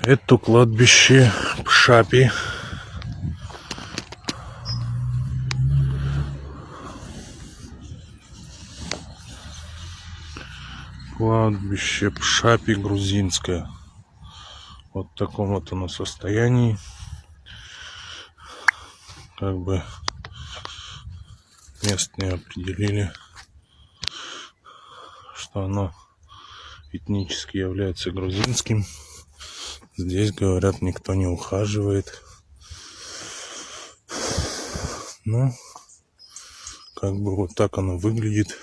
Это кладбище Пшапи. Кладбище Пшапи грузинское. Вот в таком вот оно состоянии. Как бы местные определили, что оно этнически является грузинским. Здесь, говорят, никто не ухаживает. Ну, как бы вот так оно выглядит.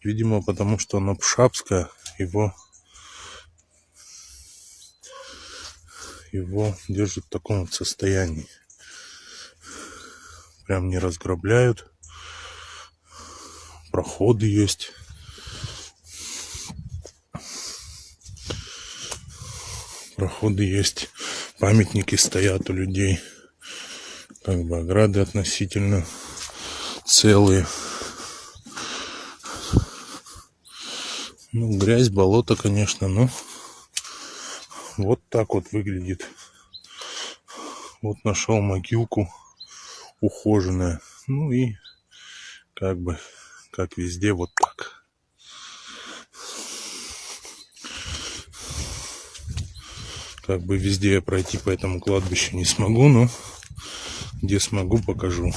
Видимо, потому что оно пшапское, его держат в таком вот состоянии. Прям не разграбляют. Проходы есть. Проходы есть. Памятники стоят у людей. Как бы ограды относительно целые. Ну, грязь, болото, конечно, но вот так вот выглядит. Вот нашел могилку ухоженная. Ну и как бы, как везде, вот так. Как бы везде я пройти по этому кладбищу не смогу, но где смогу, покажу.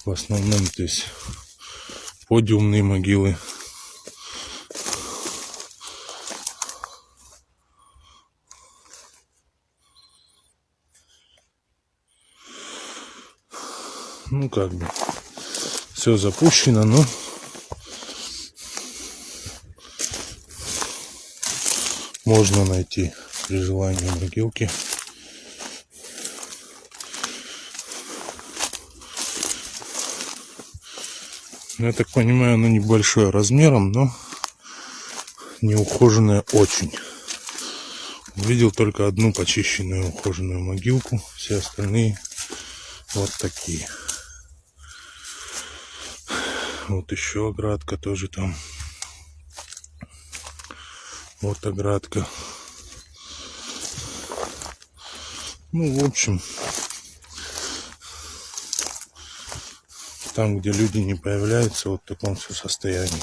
В основном здесь подиумные могилы. Ну, как бы все запущено, но можно найти при желании могилки. Я так понимаю, оно небольшое размером, но неухоженное очень. Увидел только одну почищенную ухоженную могилку. Все остальные вот такие. Вот еще оградка тоже там. Вот оградка. Ну, в общем, там, где люди не появляются, вот в таком все состоянии.